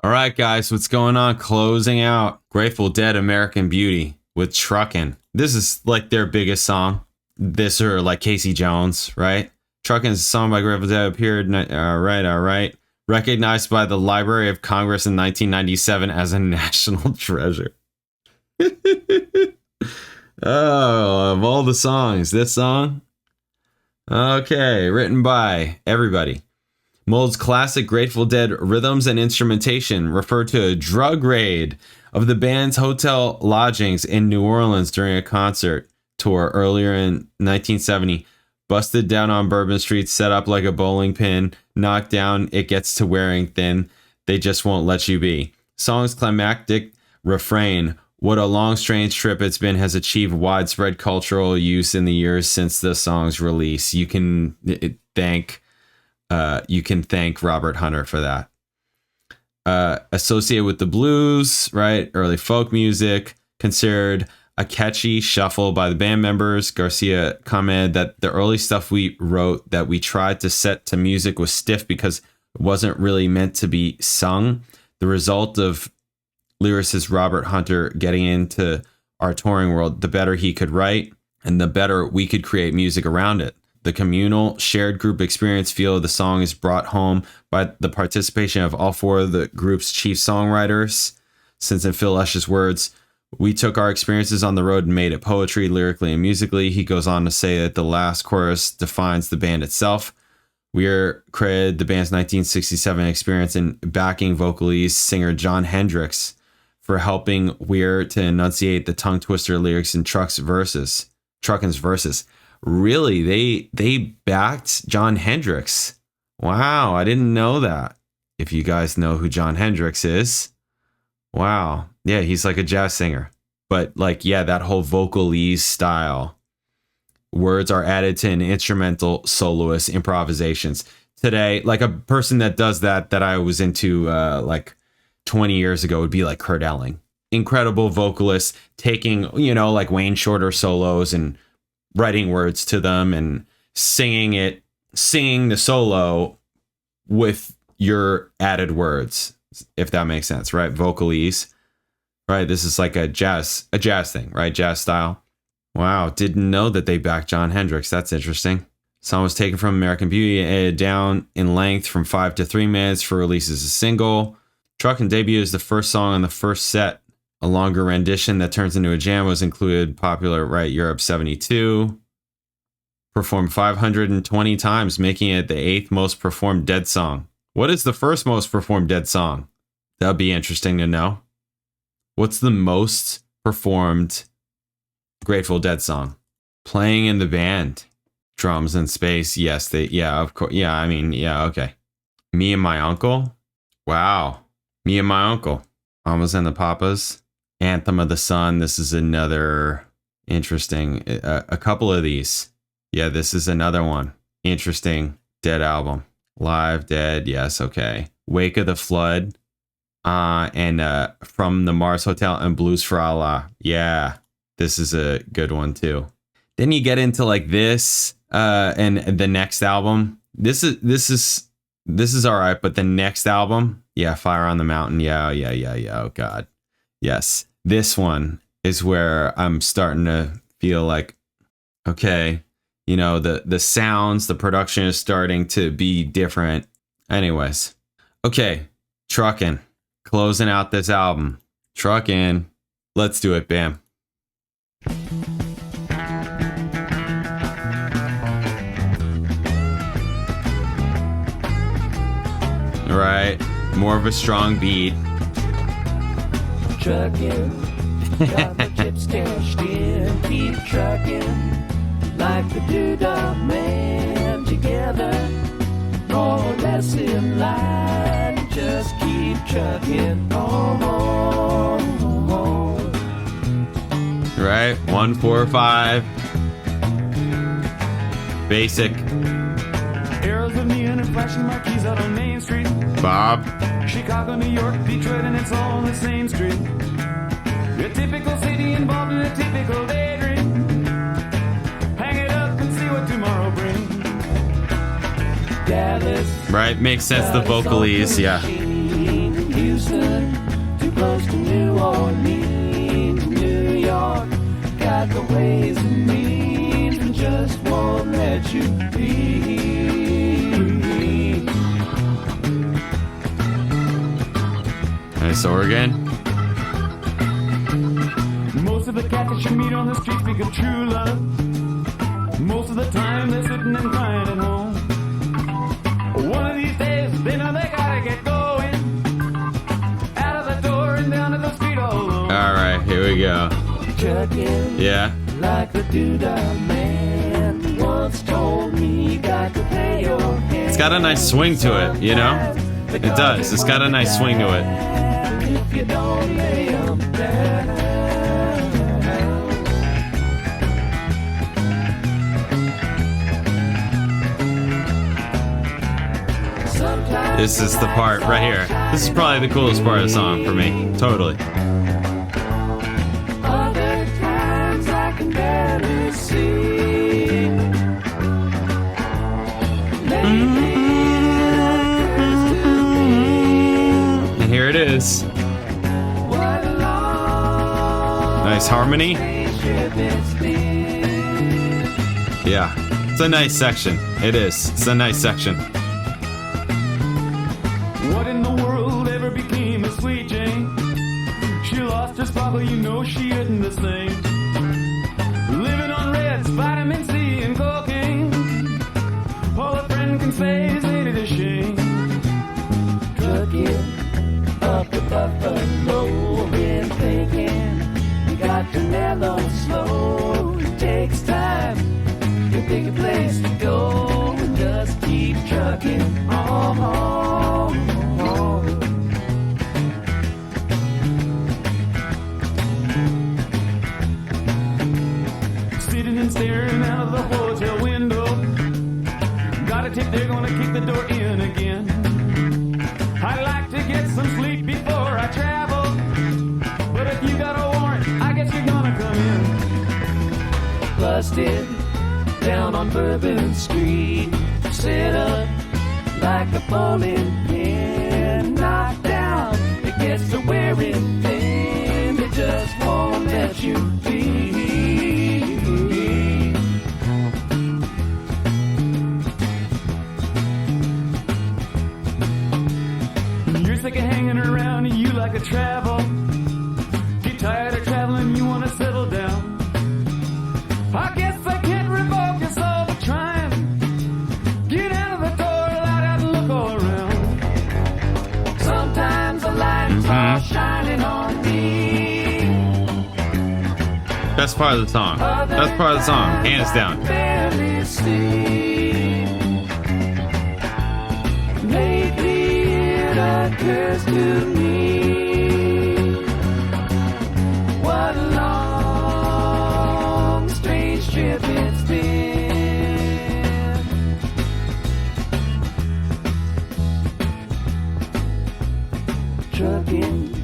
All right, guys, what's going on? Closing out Grateful Dead American Beauty with Truckin. This is like their biggest song. This or like Casey Jones, right? Truckin is a song by Grateful Dead, appeared, all right. Recognized by the Library of Congress in 1997 as a national treasure. Oh, of all the songs, this song? Okay, written by everybody. Molds classic Grateful Dead rhythms and instrumentation refer to a drug raid of the band's hotel lodgings in New Orleans during a concert tour earlier in 1970. Busted down on Bourbon Street, set up like a bowling pin, knocked down, it gets to wearing thin, they just won't let you be. Song's climactic refrain, what a long strange trip it's been, has achieved widespread cultural use in the years since the song's release. You can thank Robert Hunter for that. Associated with the blues, right? Early folk music, considered a catchy shuffle by the band members. Garcia commented that the early stuff we wrote that we tried to set to music was stiff because it wasn't really meant to be sung. The result of lyricist Robert Hunter getting into our touring world, the better he could write and the better we could create music around it. The communal shared group experience feel of the song is brought home by the participation of all four of the group's chief songwriters. Since in Phil Lesh's words, we took our experiences on the road and made it poetry, lyrically and musically. He goes on to say that the last chorus defines the band itself. Weir credited the band's 1967 experience in backing vocalist singer Jon Hendricks for helping Weir to enunciate the tongue twister lyrics in Truckin's verses. Really, they backed Jon Hendricks. Wow, I didn't know that. If you guys know who Jon Hendricks is, wow. Yeah, he's like a jazz singer. But like, yeah, that whole vocalese style. Words are added to an instrumental soloist improvisations. Today, like a person that does that I was into like 20 years ago would be like Kurt Elling. Incredible vocalist, taking, like Wayne Shorter solos and writing words to them and singing the solo with your added words, if that makes sense, right? Vocalese. Right, this is like a jazz thing, right? Jazz style. Wow, didn't know that they backed Jon Hendricks. That's interesting. Song was taken from American Beauty and edited down in length from 5 to 3 minutes for release as a single. Truckin debuted as the first song on the first set. A longer rendition that turns into a jam was included. Popular, right? Europe 72. Performed 520 times, making it the 8th most performed Dead song. What is the first most performed Dead song? That'd be interesting to know. What's the most performed Grateful Dead song? Playing in the Band. Drums in Space. Yes, of course. Yeah, I mean, yeah, okay. Me and My Uncle. Wow. Me and My Uncle. Mamas and the Papas. Anthem of the Sun. This is another interesting, a couple of these. Yeah, this is another one. Interesting Dead album. Live Dead. Yes, okay. Wake of the Flood. And From the Mars Hotel and Blues for Allah. Yeah, this is a good one too. Then you get into like this and the next album. This is all right, but the next album, yeah, Fire on the Mountain. Yeah. Oh God, yes. This one is where I'm starting to feel like, okay, the sounds, the production is starting to be different. Anyways, okay, Truckin. Closing out this album. Truckin. Let's do it, Bam. All right. More of a strong beat. Truckin', got the chips cashed in, keep truckin', like the Doodah Man together, more or less in line, just keep truckin' on. Right, 1, 4, 5. Basic. Arrows of neon and flashing marquees out on Main Street. Bob. Chicago, New York, Detroit, and it's all on the same street. A typical city involved in a typical daydream. Hang it up and see what tomorrow brings. Dallas. Right, makes sense. The vocalese, yeah. Houston, Nice organ. Most of the cats that you meet on the street speak of true love. Most of the time they're sitting and crying at home. One of these days they know they gotta get going. Out of the door and down to the street all alone. All right, here we go. Truckin', Yeah. like a doodah man once told me, you got to pay your hand. It's got a nice swing to it, you know? It does. It's got a nice swing to it. If you don't lay 'em down. This is the part right here. This is probably the coolest part of the song for me. Totally. Other times I can barely see. Lately it occurs to me. And here it is. What a long Nice harmony. trip it's been. Yeah. It's a nice section. It is. It's a nice section. What in the world ever became of Sweet Jane? She lost her sparkle, you know she isn't the same. Living on Reds, vitamin C, and cocaine. All a friend can say is ain't it a shame? Truckin' up the Buffalo, been thinking you got to mellow slow. It takes time to pick a place to go and just keep trucking on. Sitting and staring out of the hotel window. Got a tip, they're gonna kick the door in again. I'd like to get some sleep before I travel. But if you got a warrant, I guess you're gonna come in. Busted down on Bourbon Street, sit up like a bowling pin, knocked down. It gets to wearing thin, it just won't let you be. You're sick of hanging around, you like to travel. Get tired of traveling, you wanna settle down. I guess I can't revoke your soul for trying. Get out of the door, light out and look all around. Sometimes the lights are shining on me. Best part of the song. Best part of the song. Hands down. Barely see. Lately it occurs to me. What a long, strange trip it's been. Trucking,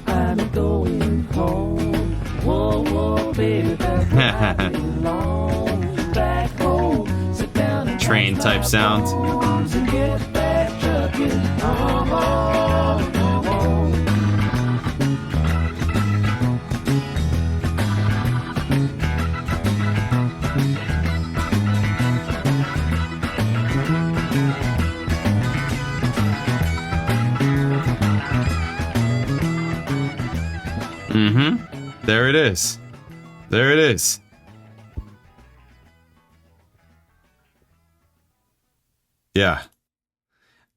I'm going home. Whoa, whoa, baby, that's where I belong. Back home, sit down and Train type sound. and get back trucking. There it is. There it is. Yeah.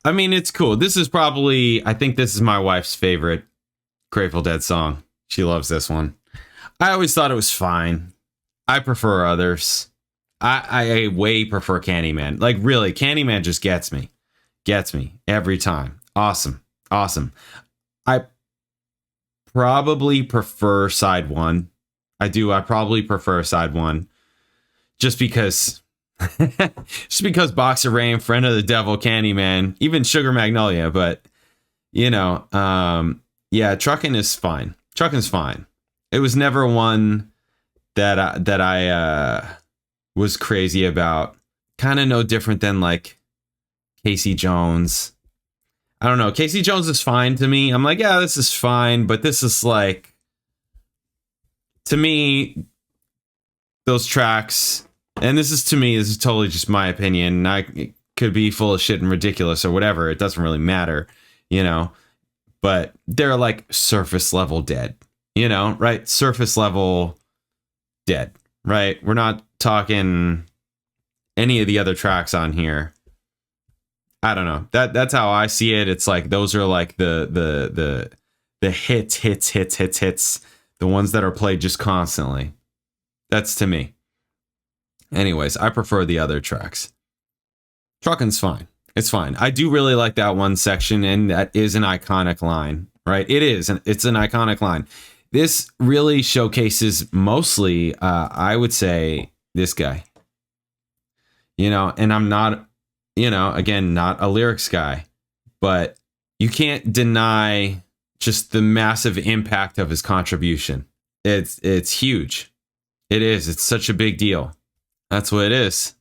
I mean, it's cool. This is probably, I think this is my wife's favorite Grateful Dead song. She loves this one. I always thought it was fine. I prefer others. I way prefer Candyman. Like, really, Candyman just gets me. Gets me every time. Awesome. Awesome. I probably prefer side one. I do. I probably prefer side one. Just because Boxer Rain, Friend of the Devil, Candyman, even Sugar Magnolia, but you know, yeah, Truckin' is fine. Truckin's fine. It was never one that I was crazy about. Kind of no different than like Casey Jones. I don't know. Casey Jones is fine to me. I'm like, yeah, this is fine, but this is like, to me, those tracks. And this is totally just my opinion. It could be full of shit and ridiculous or whatever. It doesn't really matter, you know. but they're like surface level dead, you know, right? Surface level dead, right? We're not talking any of the other tracks on here. I don't know. That's how I see it. It's like those are like the hits, the ones that are played just constantly. That's to me. Anyways, I prefer the other tracks. Truckin's fine. It's fine. I do really like that one section, and that is an iconic line, right? It is. It's an iconic line. This really showcases mostly, I would say, this guy. You know, and I'm not, you know, again, not a lyrics guy, but you can't deny just the massive impact of his contribution. It's huge. It is. It's such a big deal. That's what it is.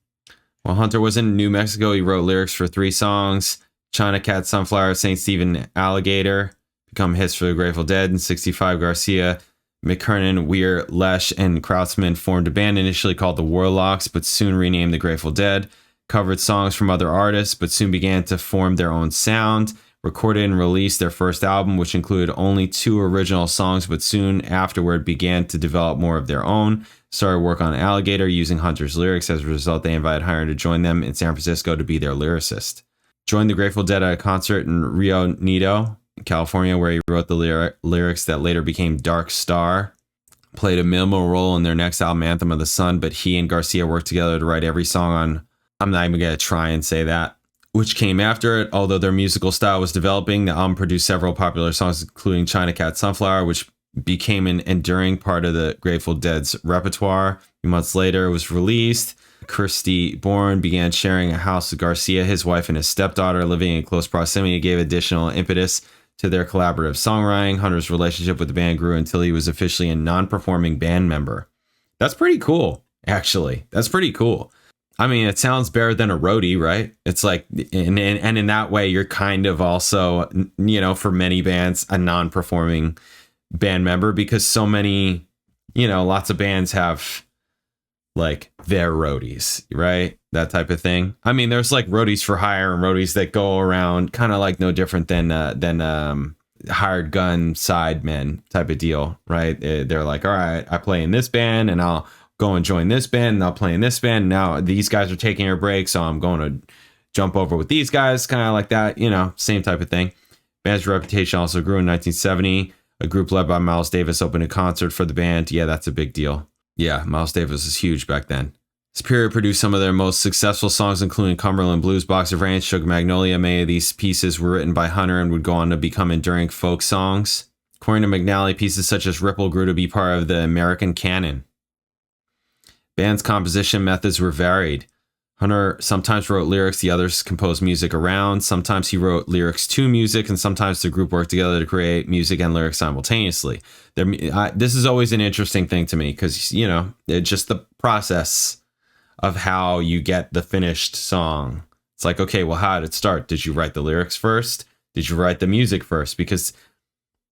While Hunter was in New Mexico, he wrote lyrics for 3 songs: China Cat, Sunflower, St. Stephen, Alligator, become hits for the Grateful Dead. In 65, Garcia, McKernan, Weir, Lesh, and Krautzman formed a band initially called the Warlocks, but soon renamed the Grateful Dead. Covered songs from other artists, but soon began to form their own sound. Recorded and released their first album, which included only 2 original songs, but soon afterward began to develop more of their own. Started work on Alligator using Hunter's lyrics. As a result, they invited Hunter to join them in San Francisco to be their lyricist. Joined the Grateful Dead at a concert in Rio Nedo, California, where he wrote the lyrics that later became Dark Star. Played a minimal role in their next album, Anthem of the Sun, but he and Garcia worked together to write every song on, I'm not even going to try and say that, which came after it. Although their musical style was developing, the album produced several popular songs, including China Cat, Sunflower, which became an enduring part of the Grateful Dead's repertoire. A few months later, it was released. Kirsty Bourne began sharing a house with Garcia. His wife and his stepdaughter, living in close proximity, gave additional impetus to their collaborative songwriting. Hunter's relationship with the band grew until he was officially a non-performing band member. That's pretty cool, actually. That's pretty cool. I mean, it sounds better than a roadie, right? It's like, and in that way, you're kind of also, you know, for many bands, a non-performing band member, because so many, you know, lots of bands have like their roadies, right? That type of thing. I mean, there's like roadies for hire and roadies that go around, kind of like no different than hired gun sidemen type of deal, right? They're like, all right, I play in this band and I'll go and join this band and I'll play in this band. Now these guys are taking a break, so I'm going to jump over with these guys, kind of like that, you know, same type of thing. Band's reputation also grew in 1970. A group led by Miles Davis opened a concert for the band. Yeah, that's a big deal. Yeah, Miles Davis was huge back then. Superior produced some of their most successful songs, including Cumberland Blues, Box of Rain, Sugar Magnolia. Many of these pieces were written by Hunter and would go on to become enduring folk songs. According to McNally, pieces such as Ripple grew to be part of the American canon. Band's composition methods were varied. Hunter sometimes wrote lyrics the others composed music around. Sometimes he wrote lyrics to music, and sometimes the group worked together to create music and lyrics simultaneously. This is always an interesting thing to me because, you know, it's just the process of how you get the finished song. It's like, okay, well, how did it start? Did you write the lyrics first? Did you write the music first? Because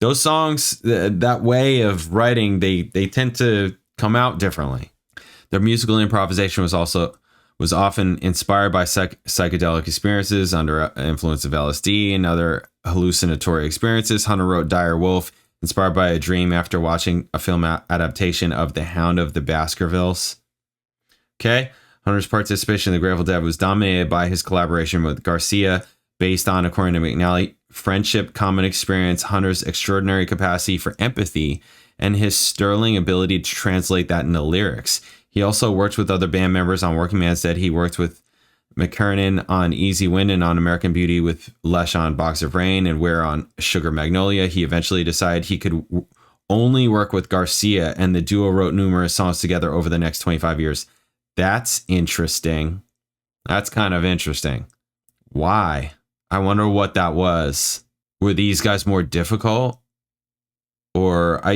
those songs, that way of writing, they tend to come out differently. Their musical improvisation was often inspired by psychedelic experiences under influence of LSD and other hallucinatory experiences. Hunter wrote Dire Wolf, inspired by a dream after watching a film adaptation of The Hound of the Baskervilles. Okay, Hunter's participation in the Grateful Dead was dominated by his collaboration with Garcia, based on, according to McNally, friendship, common experience, Hunter's extraordinary capacity for empathy, and his sterling ability to translate that into lyrics. He also worked with other band members on Working Man's Dead. He worked with McKernan on Easy Wind and on American Beauty, with Lesh on Box of Rain and Weir on Sugar Magnolia. He eventually decided he could only work with Garcia, and the duo wrote numerous songs together over the next 25 years. That's interesting. That's kind of interesting. Why? I wonder what that was. Were these guys more difficult? Or I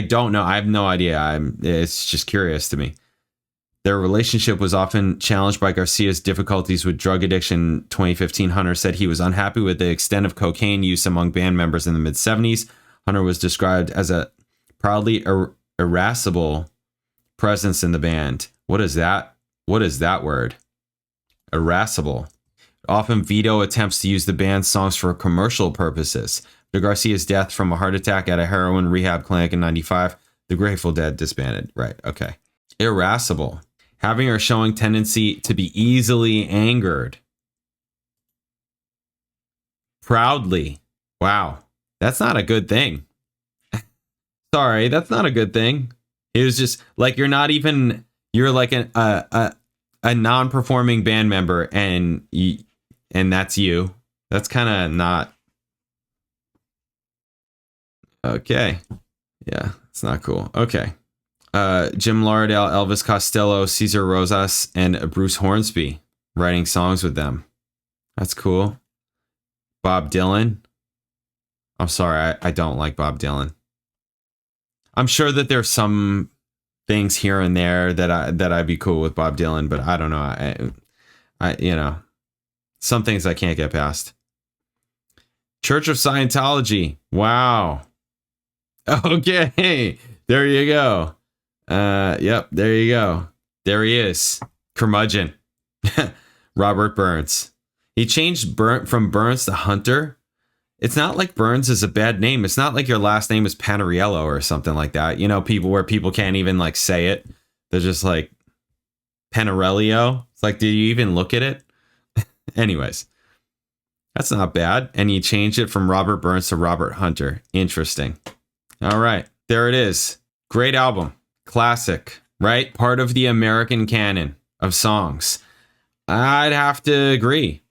don't know. I have no idea. It's just curious to me. Their relationship was often challenged by Garcia's difficulties with drug addiction. 2015, Hunter said he was unhappy with the extent of cocaine use among band members in the mid-70s. Hunter was described as a proudly irascible presence in the band. What is that? What is that word? Irascible. often veto attempts to use the band's songs for commercial purposes. After Garcia's death from a heart attack at a heroin rehab clinic in 95, the Grateful Dead disbanded. Right, okay. Irascible. Having or showing tendency to be easily angered. Proudly. Wow. That's not a good thing. Sorry, that's not a good thing. It was just like you're like a non-performing band member and that's you. That's kind of not okay. Yeah, it's not cool. Okay. Jim Lardell, Elvis Costello, Cesar Rosas, and Bruce Hornsby writing songs with them. That's cool. Bob Dylan. I'm sorry, I don't like Bob Dylan. I'm sure that there's some things here and there that I'd be cool with Bob Dylan, but I don't know. I some things I can't get past. Church of Scientology. Wow. Okay. There you go. Yep, there you go. There he is. Curmudgeon. Robert Burns. He changed from Burns to Hunter. It's not like Burns is a bad name. It's not like your last name is Panariello or something like that. You know, people can't even like say it. They're just like Panariello. It's like, did you even look at it? Anyways, that's not bad. And he changed it from Robert Burns to Robert Hunter. Interesting. All right, there it is. Great album. Classic, right? Part of the American canon of songs. I'd have to agree.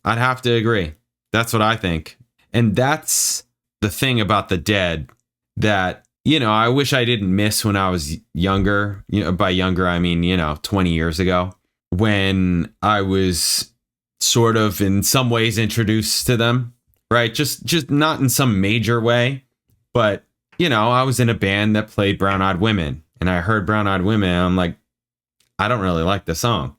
That's what I think. And that's the thing about the Dead that, I wish I didn't miss when I was younger. By younger, I mean, 20 years ago, when I was sort of in some ways introduced to them, right? Just not in some major way, but, I was in a band that played Brown Eyed Women, and I heard Brown Eyed Women, and I'm like, I don't really like the song.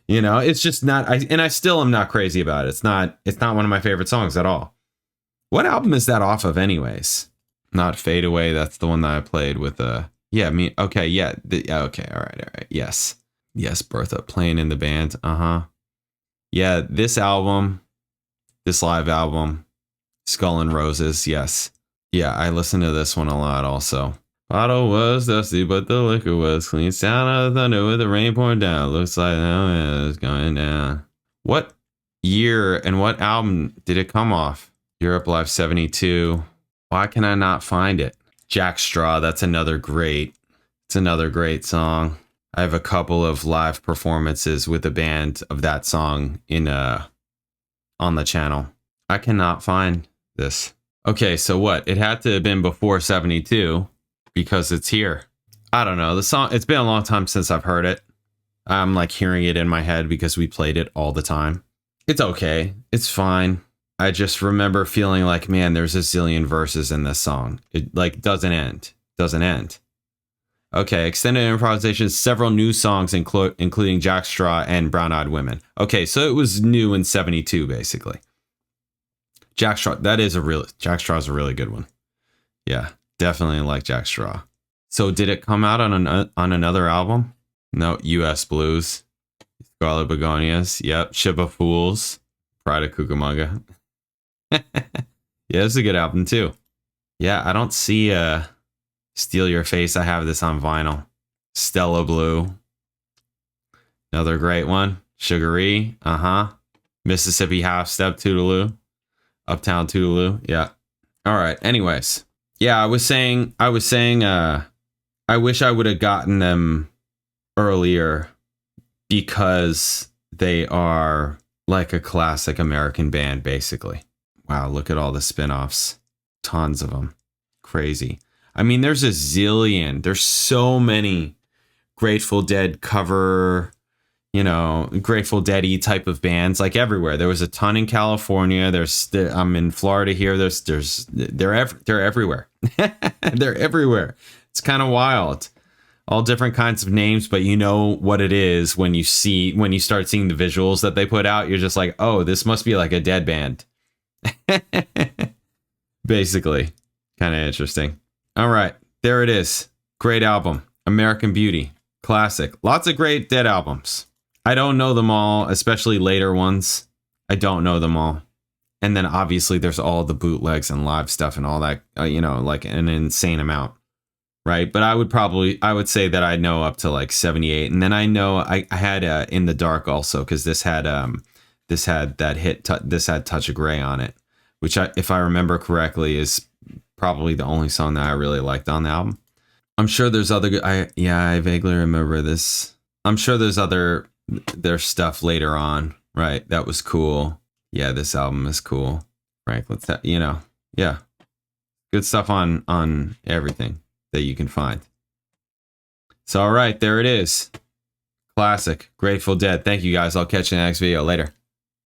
It's just not, I still am not crazy about it. It's not one of my favorite songs at all. What album is that off of anyways? Not Fade Away. That's the one that I played with, okay. Yeah. Okay. All right. Yes. Bertha playing in the band. Yeah. This live album, Skull and Roses. Yes. Yeah. I listen to this one a lot also. Bottle was dusty, but the liquor was clean. Sound of thunder with the rain pouring down. Looks like it's going down. What year and what album did it come off? Europe Live 72. Why can I not find it? Jack Straw. It's another great song. I have a couple of live performances with the band of that song on the channel. I cannot find this. Okay, so what? It had to have been before 72. Because it's here. I don't know. The song, it's been a long time since I've heard it. I'm like hearing it in my head because we played it all the time. It's okay. It's fine. I just remember feeling like, man, there's a zillion verses in this song. It like doesn't end. Okay, extended improvisation, several new songs including Jack Straw and Brown Eyed Women. Okay, so it was new in 72 basically. Jack Straw is a really good one. Yeah. Definitely like Jack Straw. So did it come out on another album? No, U.S. Blues, Scarlet Begonias. Yep, Ship of Fools, Pride of Cucamonga. Yeah, it's a good album too. Yeah, I don't see Steal Your Face. I have this on vinyl. Stella Blue, another great one. Sugar-E, Mississippi Half Step Toodaloo, Uptown Toodaloo. Yeah. All right. Anyways. Yeah, I was saying, I wish I would have gotten them earlier because they are like a classic American band, basically. Wow, look at all the spin-offs. Tons of them. Crazy. I mean, there's there's so many Grateful Dead cover, Grateful Dead-y type of bands, like everywhere. There was a ton in California. I'm in Florida here. They're everywhere. They're everywhere. It's kind of wild. All different kinds of names, but you know what it is when you start seeing the visuals that they put out. You're just like, oh, this must be like a Dead band. Basically, kind of interesting. All right, there it is. Great album, American Beauty, classic. Lots of great Dead albums. I don't know them all, especially later ones. I don't know them all. And then obviously there's all the bootlegs and live stuff and all that, like an insane amount. Right. But I would say that I know up to like 78. And then I know I had In the Dark also, because this had that hit. This had Touch of Grey on it, which if I remember correctly, is probably the only song that I really liked on the album. I'm sure there's other. I vaguely remember this. I'm sure there's stuff later on. Right. That was cool. Yeah. This album is cool. Right. Yeah. Good stuff on everything that you can find. So, all right, there it is. Classic Grateful Dead. Thank you guys. I'll catch you in the next video. Later.